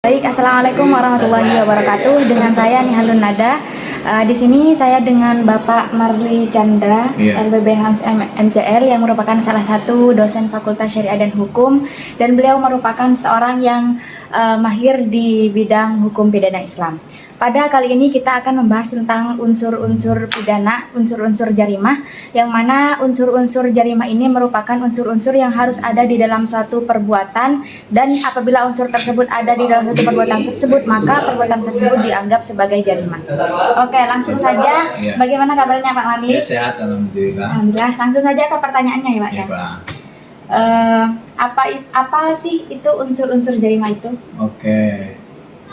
Baik, assalamualaikum warahmatullahi wabarakatuh. Dengan saya Nihalun Nada. Di sini saya dengan Bapak Marli Chandra, LBB Hans MCL, yang merupakan salah satu dosen Fakultas Syariah dan Hukum, dan beliau merupakan seorang yang mahir di bidang hukum pidana Islam. Pada kali ini kita akan membahas tentang unsur-unsur pidana, unsur-unsur jarimah, yang mana unsur-unsur jarimah ini merupakan unsur-unsur yang harus ada di dalam suatu perbuatan, dan apabila unsur tersebut ada di dalam suatu perbuatan tersebut, maka perbuatan tersebut dianggap sebagai jarimah. Oke, langsung saja. Bagaimana kabarnya Pak Marli? Ya, sehat, alhamdulillah. Alhamdulillah. Langsung saja ke pertanyaannya ya Pak. Ya, Pak. Apa sih itu unsur-unsur jarimah itu? Oke.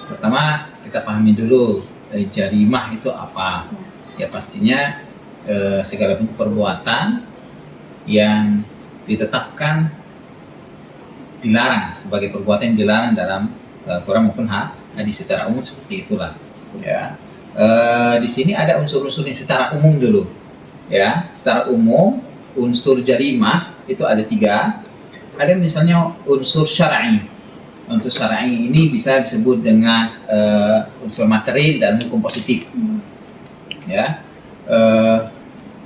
Pertama kita pahami dulu jarimah itu apa. Ya pastinya segala bentuk perbuatan yang ditetapkan dilarang sebagai perbuatan yang dilarang dalam Al-Quran maupun hadis secara umum, seperti itulah. Ya. Di sini ada unsur-unsur yang secara umum dulu. Ya, secara umum unsur jarimah itu ada 3. Ada misalnya unsur syar'i. Unsur syar'i ini bisa disebut dengan unsur material dan hukum positif. Ya,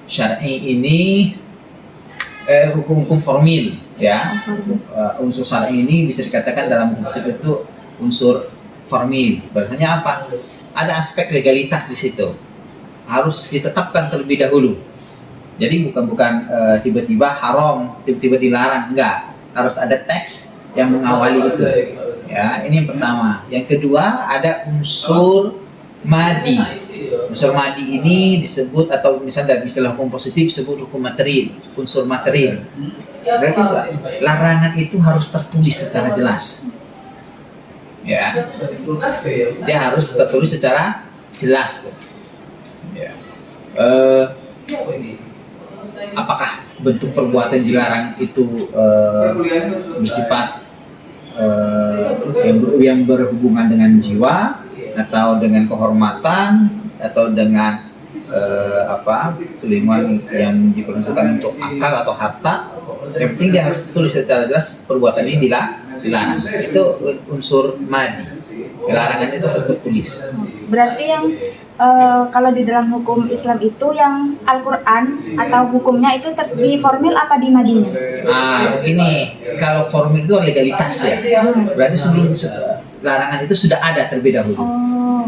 syar'i ini hukum-hukum formil. Ya, unsur syar'i ini bisa dikatakan dalam hukum positif itu unsur formil. Bahasanya apa? Ada aspek legalitas di situ. Harus ditetapkan terlebih dahulu. Jadi bukan tiba-tiba haram, tiba-tiba dilarang, enggak. Harus ada teks yang mengawali itu. Ya, ini yang pertama. Yang kedua ada unsur madi. Unsur madi ini disebut, atau misalnya dalam istilah hukum positif disebut hukum material, unsur material. Berarti larangan itu harus tertulis secara jelas. Ya, dia harus tertulis secara jelas tuh. Ya. Apakah bentuk perbuatan dilarang itu bersifat yang berhubungan dengan jiwa, atau dengan kehormatan, atau dengan kelingkungan yang diperuntukkan untuk akal atau harta. Yang penting dia harus tertulis secara jelas perbuatan ini dilarang. Itu unsur madi. Larangan itu harus tertulis. Berarti yang kalau di dalam hukum Islam itu yang Al-Quran atau hukumnya itu di formil apa di madinya? Ini kalau formil itu legalitas ya. Berarti sebelum larangan itu sudah ada terlebih dahulu.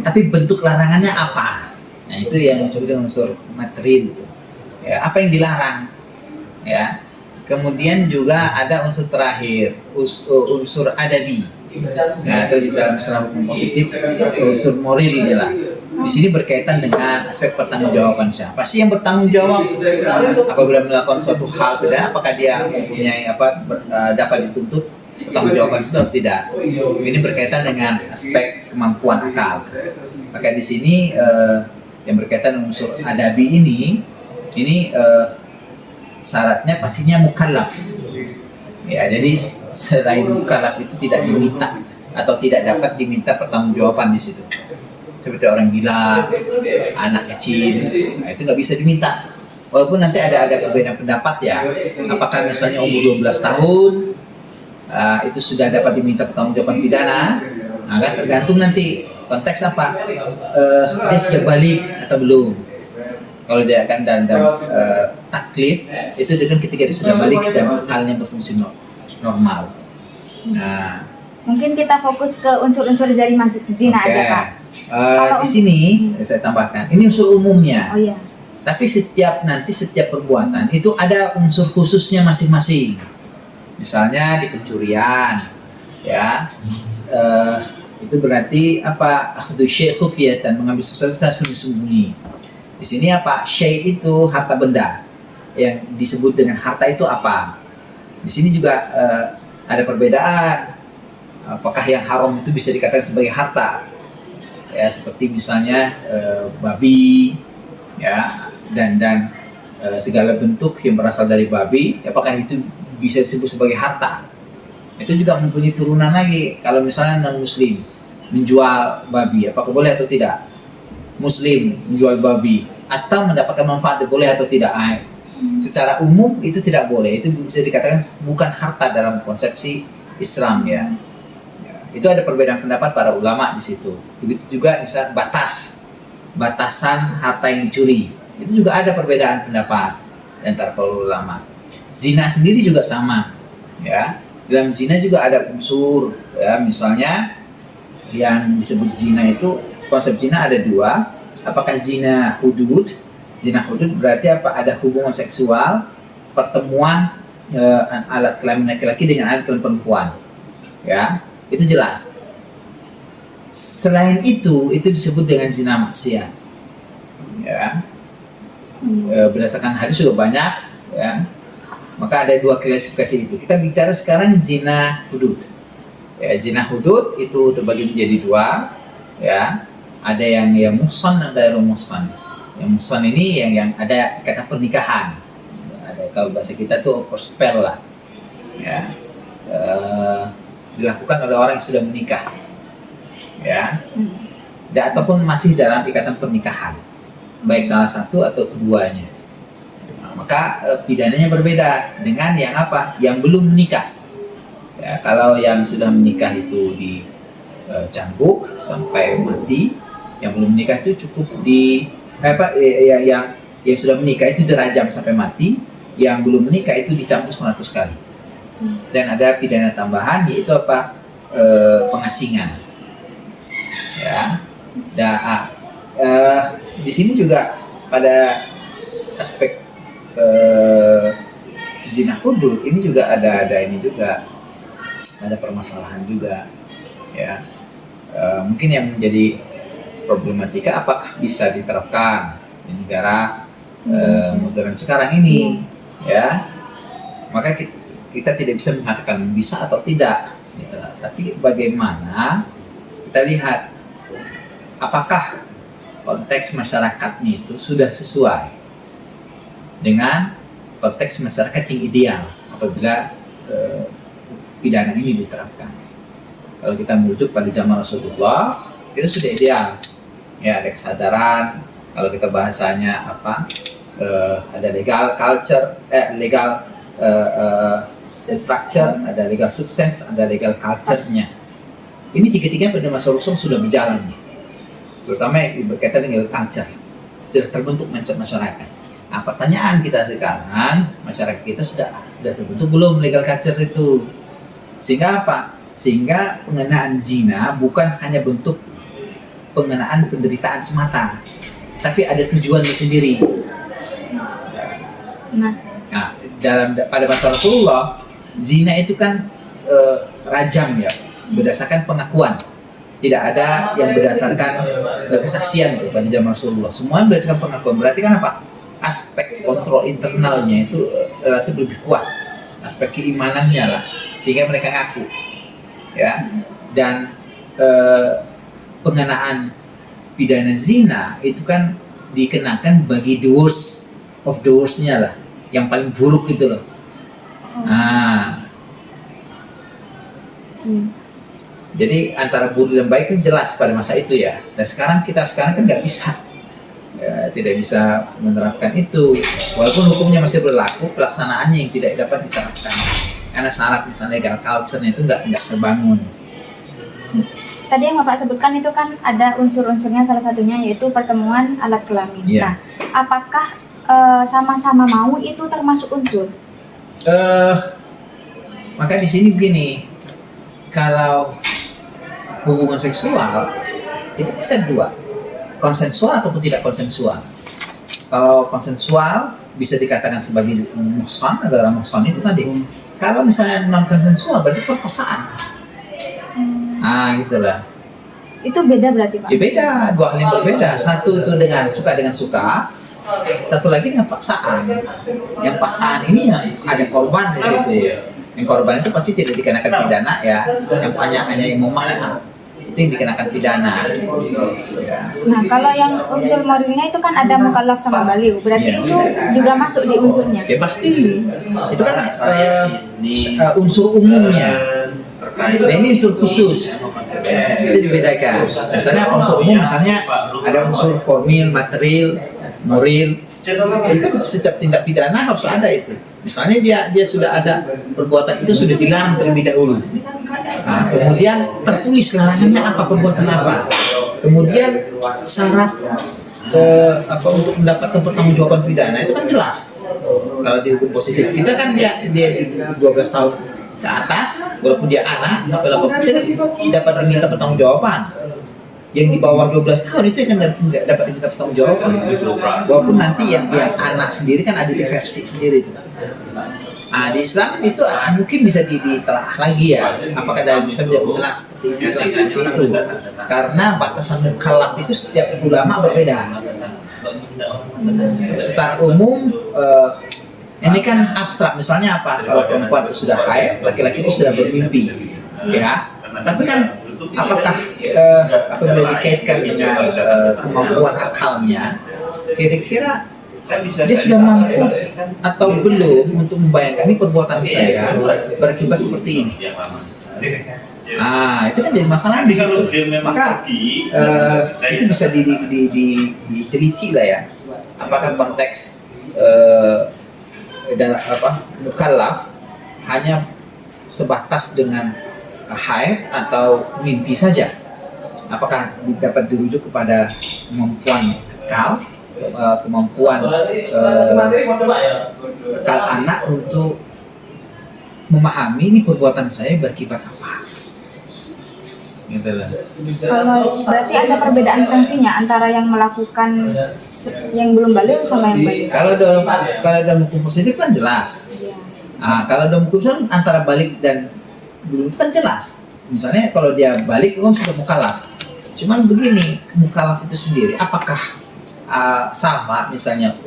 Tapi bentuk larangannya apa? Nah, itu yang disebut unsur material itu. Ya, apa yang dilarang? Ya. Kemudian juga ada unsur terakhir, unsur adabi. Nah, itu di dalam istilah hukum positif unsur moral inilah. Di sini berkaitan dengan aspek pertanggungjawaban. Siapa sih yang bertanggung jawab apabila melakukan suatu hal beda? Apakah dia mempunyai dapat dituntut pertanggungjawaban itu atau tidak? Ini berkaitan dengan aspek kemampuan akal. Maka di sini yang berkaitan dengan unsur adabi ini syaratnya pastinya mukallaf. Ya, jadi selain mukallaf itu tidak diminta atau tidak dapat diminta pertanggungjawaban di situ. Seperti orang gila, anak kecil, nah itu nggak bisa diminta. Walaupun nanti ada perbedaan pendapat ya. Apakah misalnya umur 12 tahun itu sudah dapat diminta pertanggungjawaban pidana? Nah, kan tergantung nanti konteks apa. Dia sudah balik atau belum. Kalau dia akan dalam taklif itu dengan ketika dia sudah balik dan akalnya berfungsi normal. Nah, mungkin kita fokus ke unsur-unsur jarimah zina aja Pak. Di sini saya tambahkan, ini unsur umumnya. Oh iya. Tapi setiap perbuatan itu ada unsur khususnya masing-masing. Misalnya di pencurian, ya, itu berarti apa? Akhdhu syai' khufyatan, mengambil sesuatu secara sembunyi. Di sini apa? Syai' itu harta benda. Yang disebut dengan harta itu apa? Di sini juga ada perbedaan. Apakah yang haram itu bisa dikatakan sebagai harta? Ya, seperti misalnya babi, ya, dan segala bentuk yang berasal dari babi, apakah itu bisa disebut sebagai harta? Itu juga mempunyai turunan lagi. Kalau misalnya non-muslim menjual babi, apakah boleh atau tidak? Muslim menjual babi atau mendapatkan manfaat, boleh atau tidak? Secara umum itu tidak boleh. Itu bisa dikatakan bukan harta dalam konsepsi Islam ya. Itu ada perbedaan pendapat para ulama di situ. Begitu juga misal batasan harta yang dicuri. Itu juga ada perbedaan pendapat antara para ulama. Zina sendiri juga sama, ya. Dalam zina juga ada unsur, ya. Misalnya yang disebut zina itu, konsep zina ada dua. Apakah zina hudud? Zina hudud berarti apa? Ada hubungan seksual, pertemuan alat kelamin laki-laki dengan alat kelamin perempuan, ya. Itu jelas. Selain itu disebut dengan zina maksiat, ya. Berdasarkan hadis juga banyak, ya. Maka ada dua klasifikasi itu. Kita bicara sekarang zina hudud. Ya, zina hudud itu terbagi menjadi dua, ya. Ada yang muhsan dan ghairu muhsan. Yang muhsan ini yang ada ikatan pernikahan. Ada, kalau bahasa kita tuh spell lah, ya. Dilakukan oleh orang yang sudah menikah, ya. Dan ataupun masih dalam ikatan pernikahan, baik salah satu atau keduanya. Maka pidananya berbeda dengan yang apa? Yang belum menikah. Ya, kalau yang sudah menikah itu dicambuk sampai mati, yang belum menikah itu cukup yang sudah menikah itu dirajam sampai mati, yang belum menikah itu dicambuk 100 kali. Dan ada pidana tambahan yaitu apa? Pengasingan. Ya. Di sini juga pada aspek zina hudud ini juga ada ini juga ada permasalahan juga, ya. Mungkin yang menjadi problematika apakah bisa diterapkan di negara modern sekarang ini, ya. Maka kita tidak bisa mengatakan bisa atau tidak, gitu. Tapi bagaimana kita lihat apakah konteks masyarakatnya itu sudah sesuai dengan konteks masyarakat yang ideal apabila pidana ini diterapkan. Kalau kita merujuk pada zaman Rasulullah, itu sudah ideal. Ya, ada kesadaran. Kalau kita bahasanya apa? Ada legal culture, legal structure, ada legal substance, ada legal culture-nya. Ini tiga-tiganya pada masa Rasul sudah berjalan nih. Terutama berkaitan dengan culture. Sudah terbentuk mindset masyarakat. Nah, pertanyaan kita sekarang, masyarakat kita sudah terbentuk belum legal culture itu? Sehingga apa? Sehingga pengenaan zina bukan hanya bentuk pengenaan penderitaan semata, tapi ada tujuannya sendiri. Nah, pada masa Rasulullah, zina itu kan rajam, ya, berdasarkan pengakuan. Tidak ada yang berdasarkan kesaksian tuh pada zaman Rasulullah. Semua berdasarkan pengakuan. Berarti kan apa? Aspek kontrol internalnya itu relatif lebih kuat. Aspek keimanannya lah, sehingga mereka ngaku, ya. Dan pengenaan pidana zina itu kan dikenakan bagi the worst of the worst-nya lah, yang paling buruk itu loh. Nah, jadi antara buruk dan baik kan jelas pada masa itu, ya. Dan sekarang kan nggak bisa, ya, tidak bisa menerapkan itu, walaupun hukumnya masih berlaku, pelaksanaannya yang tidak dapat diterapkan karena syarat misalnya legal culture-nya itu nggak terbangun. Tadi yang Bapak sebutkan itu kan ada unsur-unsurnya, salah satunya yaitu pertemuan alat kelamin. Yeah. Nah, apakah sama-sama mau itu termasuk unsur? Maka di sini begini, kalau hubungan seksual itu bisa dua, konsensual ataupun tidak konsensual. Kalau konsensual bisa dikatakan sebagai muhsan, adalah muhsan itu tadi. Kalau misalnya non konsensual berarti perkosaan. Gitulah. Itu beda berarti, Pak? Ya beda, dua hal yang berbeda. Satu itu dengan suka, satu lagi dengan paksaan. Yang paksaan ini yang ada korban di situ. Yang korban itu pasti tidak dikenakan pidana, ya. Yang hanya yang memaksa itu yang dikenakan pidana. Ya. Nah, kalau yang unsur morilnya itu kan ada mukallaf sama baligh, berarti itu juga masuk di unsurnya? Ya pasti. Itu kan unsur umumnya. Nah, ini unsur khusus, itu dibedakan. Misalnya unsur umum, misalnya ada unsur formil, material, moral. Itu kan setiap tindak pidana harus ada itu. Misalnya dia sudah ada perbuatan itu sudah dilarang terlebih dahulu. Nah, kemudian tertulis larangannya apa, perbuatan apa. Kemudian syarat untuk mendapatkan pertanggungjawaban pidana itu kan jelas. Kalau di hukum positif kita kan dia 12 tahun ke atas, walaupun dia anak sampai 80 dia kan dapat diminta pertanggungjawaban. Yang di bawah 12 tahun itu kan nggak dapat diminta pertanggungjawaban. Walaupun nanti yang anak sendiri kan ada diversi sendiri itu. Nah, di Islam itu mungkin bisa ditelaah lagi ya. Apakah dalam Islam tidak seperti itu, seperti itu? Karena batasan mukallaf itu setiap ulama berbeda. Secara umum ini kan abstrak. Misalnya apa? Kalau perempuan itu sudah haid, laki-laki itu sudah bermimpi, ya. Tapi kan apakah apabila dikaitkan dengan kemampuan akalnya, kira-kira dia sudah mampu atau belum untuk membayangkan ini perbuatan saya berakibat seperti ini. Itu kan jadi masalah di situ. Maka itu bisa diteliti lah ya. Apakah konteks mukallaf hanya sebatas dengan haid atau mimpi saja? Apakah dapat dirujuk kepada kemampuan akal, kemampuan akal anak untuk memahami ini perbuatan saya berakibat apa? Gitu lah. Kalau berarti ada perbedaan sanksinya antara yang melakukan yang belum balik sama yang balik. Kalau dalam hukum positif kan jelas. Kalau dalam hukum positif antara balik dan belum itu kan jelas. Misalnya kalau dia balik kan sudah mukallaf. Cuman begini, mukallaf itu sendiri apakah sama misalnya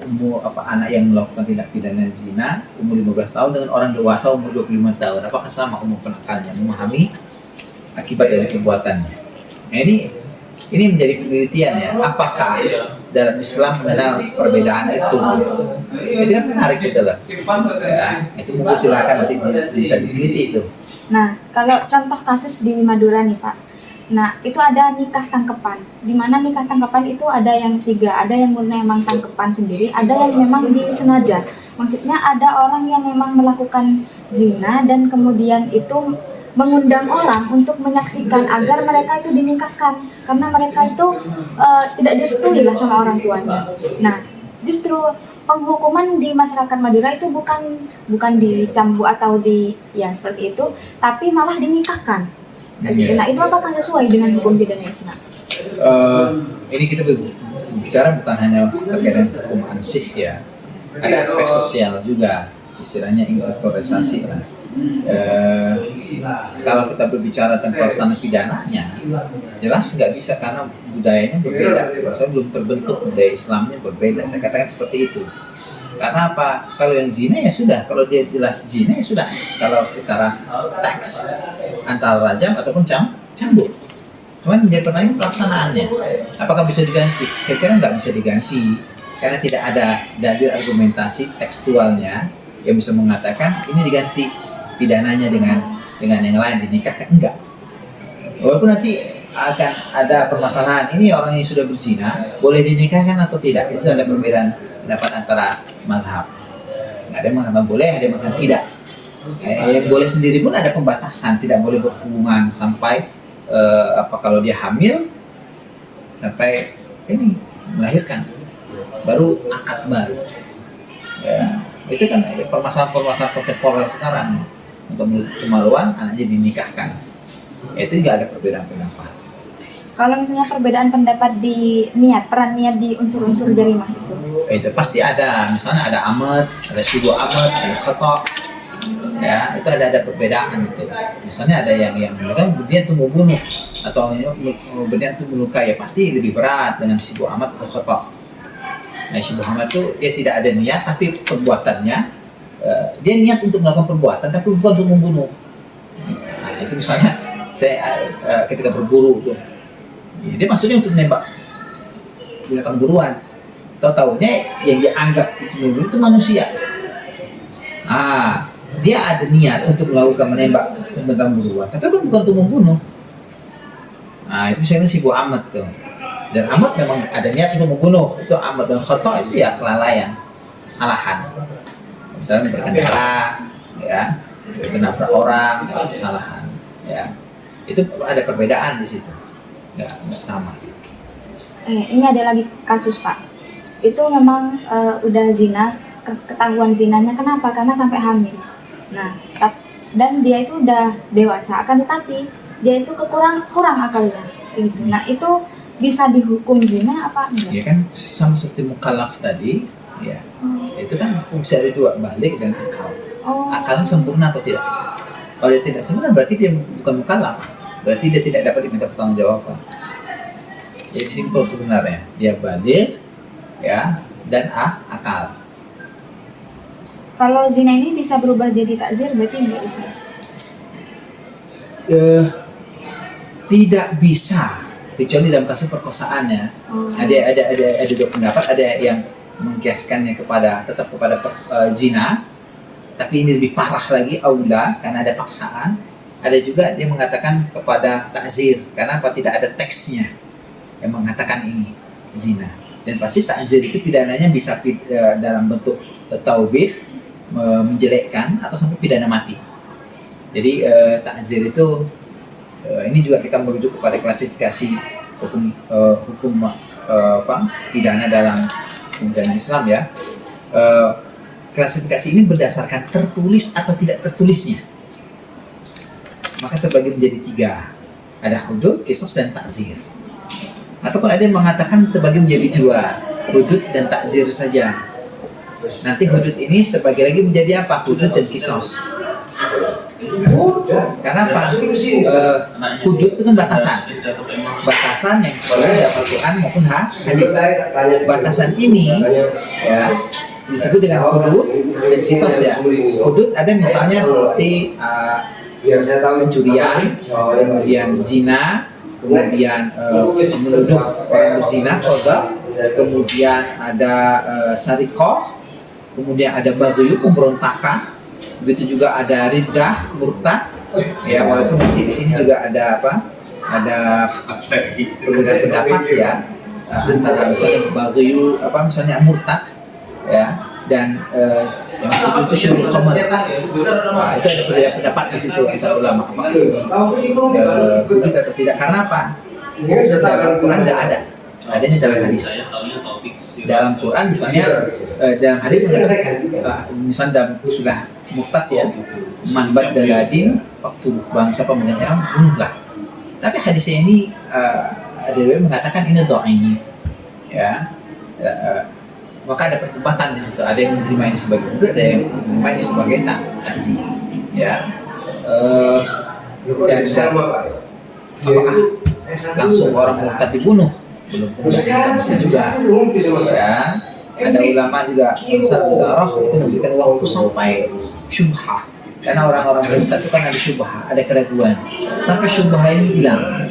anak yang melakukan tindak pidana zina umur 15 tahun dengan orang dewasa umur 25 tahun, apakah sama kemampuan akalnya memahami akibat dari perbuatannya? Nah, ini menjadi penelitian ya, apakah dalam Islam mengenal perbedaan itu kan menarik gitu loh ya, itu mungkin silakan nanti bisa diteliti itu. Nah, kalau contoh kasus di Madura nih Pak, nah itu ada nikah tangkepan, di mana nikah tangkepan itu ada yang 3, ada yang memang tangkepan sendiri, ada yang memang disengaja. Maksudnya ada orang yang memang melakukan zina dan kemudian itu mengundang orang untuk menyaksikan agar mereka itu dinikahkan, karena mereka itu tidak direstui lah sama orang tuanya. Nah, justru penghukuman di masyarakat Madura itu bukan dicambuk atau seperti itu, tapi malah dinikahkan. Nah, itu apakah sesuai dengan hukum pidana Islam? Ini kita bicara bukan hanya terkait hukum ansih ya, ada aspek sosial juga, istilahnya inkorporisasi lah. Kalau kita berbicara tentang pelaksanaan pidananya, jelas nggak bisa karena budayanya berbeda. Saya belum terbentuk budaya Islamnya berbeda. Saya katakan seperti itu. Karena apa? Kalau yang zina ya sudah, kalau dia jelas zina ya sudah. Kalau secara teks antara rajam ataupun cambuk. Cuman menjadi pertanyaan pelaksanaannya. Apakah bisa diganti? Saya kira nggak bisa diganti karena tidak ada dalil argumentasi tekstualnya yang bisa mengatakan ini diganti pidananya dengan yang lain, dinikahkan, enggak. Walaupun nanti akan ada permasalahan, ini orang yang sudah berzina boleh dinikahkan atau tidak, itu ada perbedaan pendapat antara mazhab. Ada yang mengatakan boleh, ada yang mengatakan tidak. Yang boleh sendiri pun ada pembatasan, tidak boleh berhubungan sampai kalau dia hamil sampai ini melahirkan, baru akad baru. Ya, itu kan permasalahan kontemporer sekarang. Untuk menutup kemaluan anaknya dinikahkan, itu juga ada perbedaan pendapat. Kalau misalnya perbedaan pendapat di peran niat di unsur-unsur jarimah itu pasti ada. Misalnya ada amat, ada syubu amat, ada khata, ya itu ada perbedaan itu. Misalnya ada yang mereka berniat untuk membunuh atau berniat untuk melukai, ya pasti lebih berat dengan syubu amat atau khata. Nah, syubu amat itu dia tidak ada niat tapi perbuatannya dia niat untuk melakukan perbuatan tapi bukan untuk membunuh. Nah, itu misalnya saya ketika berburu tuh, dia maksudnya untuk menembak binatang buruan, tahu-taunya yang dianggap itu membunuh itu manusia. Dia ada niat untuk melakukan menembak binatang buruan tapi kan bukan untuk membunuh. Itu misalnya si Bu Ahmad tuh, dan Ahmad memang ada niat untuk membunuh, itu Ahmad. Dan khata itu ya kelalaian, kesalahan. Misalnya memberikan darah, ya, itu nabrak orang, itu kesalahan, ya. Itu ada perbedaan di situ, nggak sama. Ini ada lagi kasus Pak. Itu memang udah zina, ketahuan zinanya kenapa? Karena sampai hamil. Nah, dan dia itu udah dewasa, akan tetapi dia itu kurang akalnya. Gitu. Nah, itu bisa dihukum zina apa enggak? Ya kan sama seperti mukallaf tadi, ya. Itu kan fungsi ada dua, balik dan akal. Akalnya sempurna atau tidak? Kalau dia tidak sempurna berarti dia bukan mukallaf. Berarti dia tidak dapat diminta pertanggungjawaban. Jadi simpel sebenarnya, dia balik, ya, dan akal. Kalau zina ini bisa berubah jadi takzir, berarti nggak bisa? Tidak bisa, kecuali dalam kasus perkosaan ya. Ada dua pendapat, ada yang mengkiaskannya tetap kepada zina, tapi ini lebih parah lagi, aula, karena ada paksaan. Ada juga dia mengatakan kepada takzir, karena apa? Tidak ada teksnya yang mengatakan ini zina. Dan pasti takzir itu pidananya bisa dalam bentuk taubih, menjelekkan, atau sampai pidana mati. Jadi takzir itu ini juga kita merujuk kepada klasifikasi hukum pidana dalam pidana Islam ya. Klasifikasi ini berdasarkan tertulis atau tidak tertulisnya. Maka terbagi menjadi 3. Ada hudud, qisas, dan takzir. Ataupun ada yang mengatakan terbagi menjadi 2, hudud dan takzir saja. Nanti hudud ini terbagi lagi menjadi apa? Hudud dan qisas. Karena apa? Hudud itu kan batasan yang ada dalam Al-Quran maupun hadis. Batasan ini ya disebut dengan hudud dan qisas ya. Hudud ada misalnya seperti pencurian, kemudian zina, kemudian menuduh orang berzina, qadzaf, kemudian ada sarikoh, kemudian ada bagyu, pemberontakan, begitu juga ada riddah, murtad, ya walaupun nanti di sini juga ada ada perbedaan pendapat ya antara misalnya bagyu misalnya murtad ya, dan yang kedua itu syurul khamar. Nah, itu ada perbedaan pendapat di situ antara ulama apakah hudud atau tidak, karena apa? Dalam Al-Quran tidak ada, adanya dalam hadis. Dalam Quran misalnya dalam hadis misalnya dalam sudah murtad ya, man baddala din waktu bangsa pemerintah bunuhlah. Tapi hadisnya ini ada yang mengatakan ini dhaif ya. Maka ada perdebatan di situ. Ada yang menerima ini sebagai hudud, ada yang menerima ini sebagai takzir. Ya. Dan apakah langsung orang murtad dibunuh? Belum tentu juga. Ya. Ada ulama juga Musarraf itu memberikan waktu sampai syubhah. Karena orang-orang murtad itu kan ada syubhah, ada keraguan. Sampai syubhah ini hilang.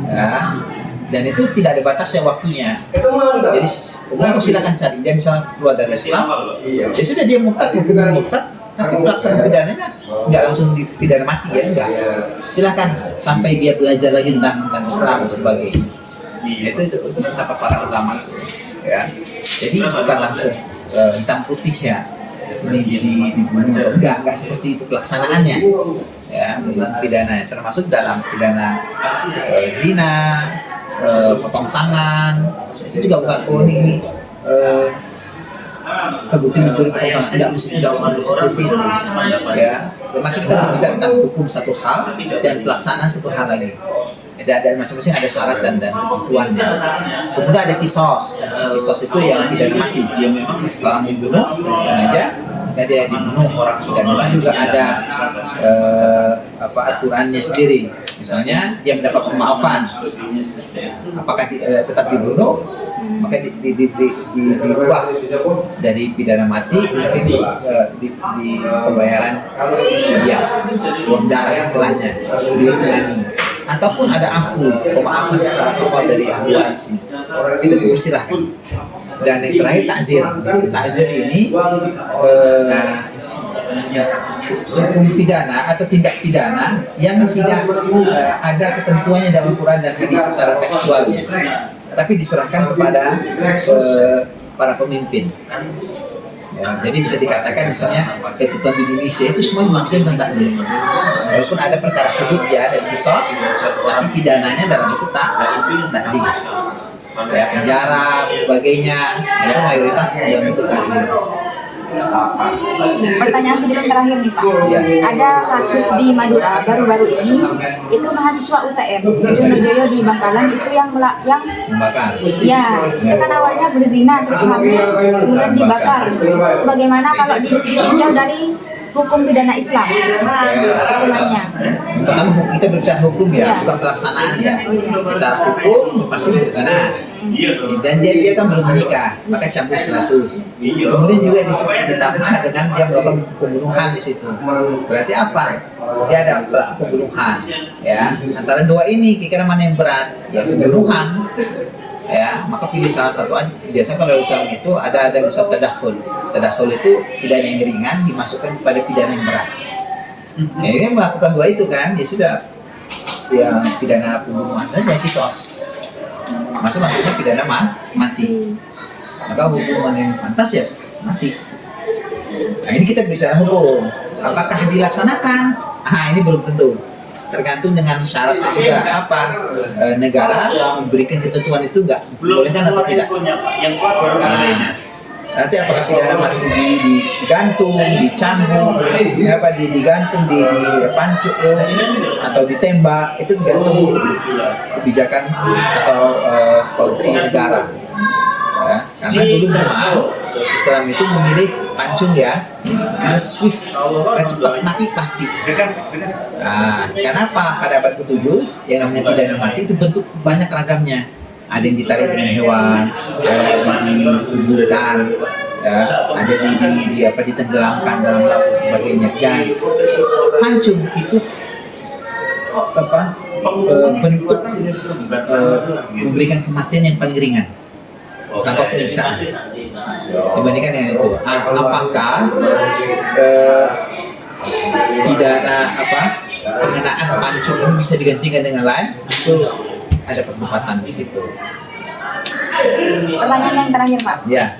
Ya. Dan itu tidak ada batasnya waktunya. Jadi umum silakan cari. Dia misalnya keluar dari Islam, ya sudah dia murtad, hukum murtad, tapi pelaksanaan pidananya nggak langsung dipidana mati ya, enggak. Silakan sampai dia belajar lagi tentang Islam dan sebagainya. Itu pendapat para ulama ya. Jadi bukan langsung hitam putih ya. Ini dibunuh, enggak seperti itu pelaksanaannya. Ya, dalam pidana termasuk dalam pidana zina, potong tangan, itu juga bukan ini terbukti mencuri potong tangan, tidak seperti itu ya. Maka kita berbicara tentang hukum satu hal dan pelaksanaan satu hal lagi. Ada masing-masing ada syarat dan ketentuannya. Kemudian ada kisos itu yang pidana mati. Kalau membunuh dengan sengaja dia dibunuh, dan itu juga ada aturannya sendiri. Misalnya dia mendapat pemaafan, apakah tetap dibunuh, maka diubah dari pidana mati mungkin di pembayaran dia uang darah istilahnya, dilindungi. Ataupun ada pemaafan secara total dari ahli waris, itu dipersilahkan. Dan yang terakhir takzir ini hukum pidana atau tindak pidana yang tidak ada ketentuannya dalam Quran dan hadis secara tekstualnya, tapi diserahkan kepada para pemimpin Ya, jadi bisa dikatakan misalnya ketentuan di Indonesia itu semua berbicara tentang takzir. Walaupun ada perkara hudud ya dan kisos, tapi pidananya dalam bentuk takzir. Ya, penjara sebagainya itu mayoritas dalam bentuk takzir. Pertanyaan sebelum terakhir nih Pak, Ya. ada kasus di Madura baru-baru ini, itu mahasiswa UTM Joyo di Bangkalan itu yang Membakar. ya, itu kan awalnya berzina terus hamil kemudian dibakar. Bagaimana kalau ditinjau dari hukum pidana Islam? Hukumannya. Pertama kita berbicara hukum ya, Ya. bukan pelaksanaan ya. Bicara hukum pasti berzina. Dan dia kan belum menikah, maka campur 100. Kemudian juga ditambah dengan dia melakukan pembunuhan di situ. Berarti apa? Dia ada pembunuhan. Ya, antara dua ini kira-kira mana yang berat? Ya pembunuhan. Ya, maka pilih salah satu aja. Biasanya kalau Islam itu ada misal tadakhul. Tadakhul itu pidana yang ringan dimasukkan kepada pidana yang berat. Ya, ini melakukan dua itu kan, ya sudah. Ya pidana pembunuhan saja kisos. Maksudnya pidana mati. Maka hukuman yang pantas ya mati. Nah ini kita bicara hukum. Apakah dilaksanakan? Ini belum tentu. Tergantung dengan syaratnya juga apa negara memberikan ketentuan itu nggak bolehkan atau tidak. Nanti apakah pidana mati digantung, dicambuk, digantung, dipancuk atau ditembak, itu tergantung kebijakan atau polisi negara. Ya, karena dulu memang Islam itu memilih pancung ya, karena swift, cepat mati pasti. Kenapa pada abad ke-7 yang namanya pidana mati itu bentuk banyak ragamnya. Ada yang ditarik dengan hewan, dikuburkan, ya, ada ditenggelamkan dalam laut sebagainya. Dan pancung itu bentuk memberikan kematian yang paling ringan tanpa penyiksaan dibandingkan dengan itu. Apakah pidana pengenaan pancung ini bisa digantikan dengan lain? Itu ada perdebatan di situ. Pertanyaan yang terakhir Pak. Ya.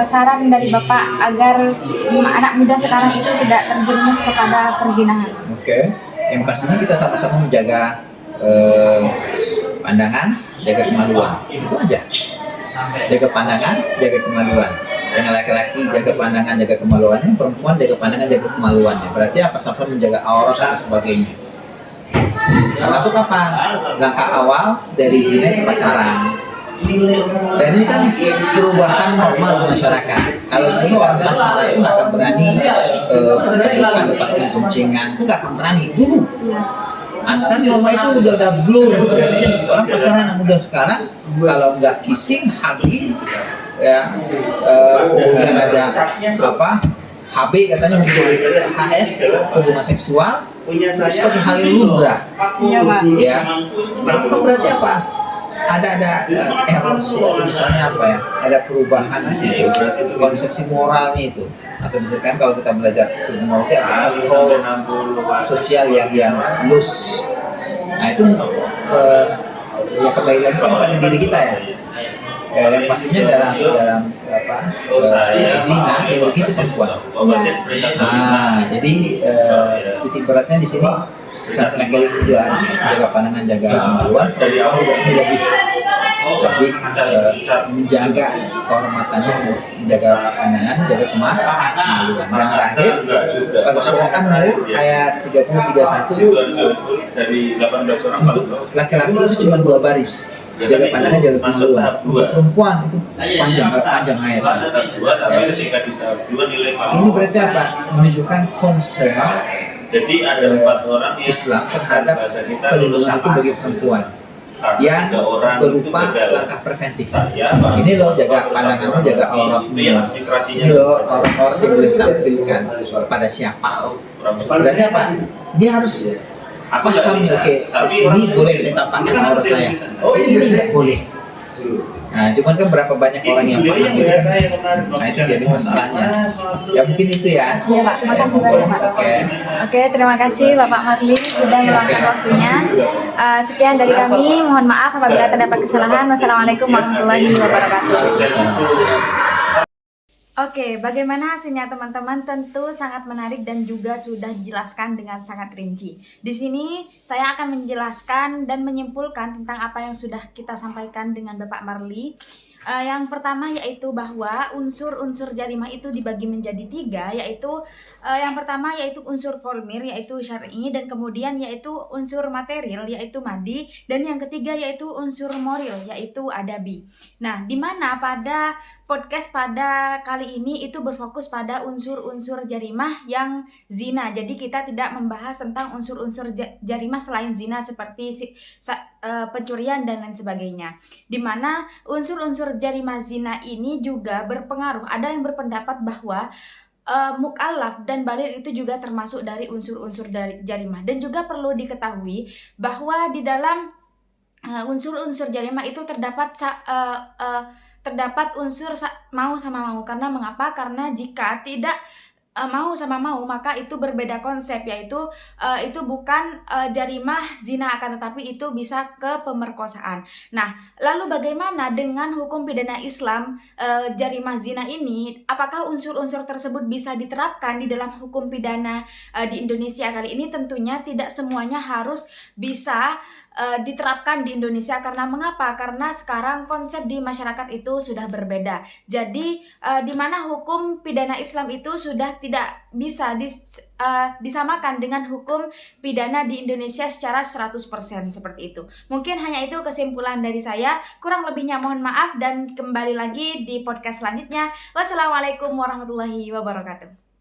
Saran dari Bapak agar anak muda sekarang itu tidak terjerumus kepada perzinahan. Oke. Yang pastinya kita sama-sama menjaga pandangan, jaga kemaluan. Itu aja. Jaga pandangan, jaga kemaluan. Yang laki-laki jaga pandangan, jaga kemaluannya, perempuan jaga pandangan, jaga kemaluannya. Berarti apa? Sama menjaga aurat dan sebagainya. Termasuk apa? Langkah awal dari zina itu pacaran. Dan ini kan perubahan normal di masyarakat. Kalau dulu orang pacaran itu nggak akan berani depan boncengan, itu nggak akan berani dulu. Nah, sekarang norma itu udah blur. Orang pacaran yang muda sekarang kalau nggak kissing, hugging, ya kemudian ada HB katanya hubungan HS, hubungan seksual, itu sebagai hal yang lumrah. Ya, nah itu kan berarti apa? Ada erosi atau misalnya ada perubahan di situ, konsepsi moralnya itu. Atau misalkan kalau kita belajar kriminologi ada kontrol sosial yang loose. Nah itu ya kembali lagi kan pada diri kita ya. Yang pastinya dalam zina yang begitu perempuan. Jadi titik beratnya di sini laki-laki juga harus jaga pandangan, jaga kemaluan. Perempuan juga ini lebih menjaga kehormatannya, menjaga pandangan, menjaga kemaluan. Dan terakhir pada surah An-Nur ayat 30-31 untuk laki-laki itu cuma 2 baris. Jaga pandangan, jaga kemaluan. Untuk perempuan itu panjang ayat. Ini berarti apa? Menunjukkan concern Islam terhadap perlindungan hukum bagi perempuan yang berupa langkah preventif. Ini loh jaga pandanganmu, jaga auratmu. Ini loh aurat yang boleh tampilkan kepada siapa. Berarti apa? Dia harus paham nih, oke, ini boleh saya tampakkan aurat saya. Ini tidak boleh. Nah, cuman kan berapa banyak orang yang paham itu kan. Nah, itu jadi masalahnya. Ya mungkin itu ya. Iya Pak, terima kasih banyak Pak. Oke, terima kasih Bapak Marli sudah meluangkan waktunya. Sekian dari kami, mohon maaf apabila terdapat kesalahan. Wassalamualaikum warahmatullahi wabarakatuh. Oke, bagaimana hasilnya teman-teman? Tentu sangat menarik dan juga sudah dijelaskan dengan sangat rinci. Di sini saya akan menjelaskan dan menyimpulkan tentang apa yang sudah kita sampaikan dengan Bapak Marli. Yang pertama yaitu bahwa unsur-unsur jarimah itu dibagi menjadi 3, yaitu yang pertama yaitu unsur formil yaitu syar'i, dan kemudian yaitu unsur material yaitu madi, dan yang ketiga yaitu unsur moral yaitu adabi. Nah, di mana pada podcast pada kali ini itu berfokus pada unsur-unsur jarimah yang zina. Jadi kita tidak membahas tentang unsur-unsur jarimah selain zina seperti pencurian dan lain sebagainya. Di mana unsur-unsur jarimah zina ini juga berpengaruh. Ada yang berpendapat bahwa mukallaf dan baligh itu juga termasuk dari unsur-unsur dari jarimah. Dan juga perlu diketahui bahwa di dalam unsur-unsur jarimah itu terdapat unsur mau sama mau. Karena mengapa? Karena jika tidak mau sama mau, maka itu berbeda konsep, yaitu itu bukan jarimah zina, akan tetapi itu bisa ke pemerkosaan. Nah, lalu bagaimana dengan hukum pidana Islam jarimah zina ini? Apakah unsur-unsur tersebut bisa diterapkan di dalam hukum pidana di Indonesia kali ini? Tentunya tidak semuanya harus bisa diterapkan di Indonesia. Karena mengapa? Karena sekarang konsep di masyarakat itu sudah berbeda. Jadi di mana hukum pidana Islam itu sudah tidak bisa disamakan dengan hukum pidana di Indonesia secara 100% seperti itu. Mungkin hanya itu kesimpulan dari saya. Kurang lebihnya mohon maaf, dan kembali lagi di podcast selanjutnya. Wassalamualaikum warahmatullahi wabarakatuh.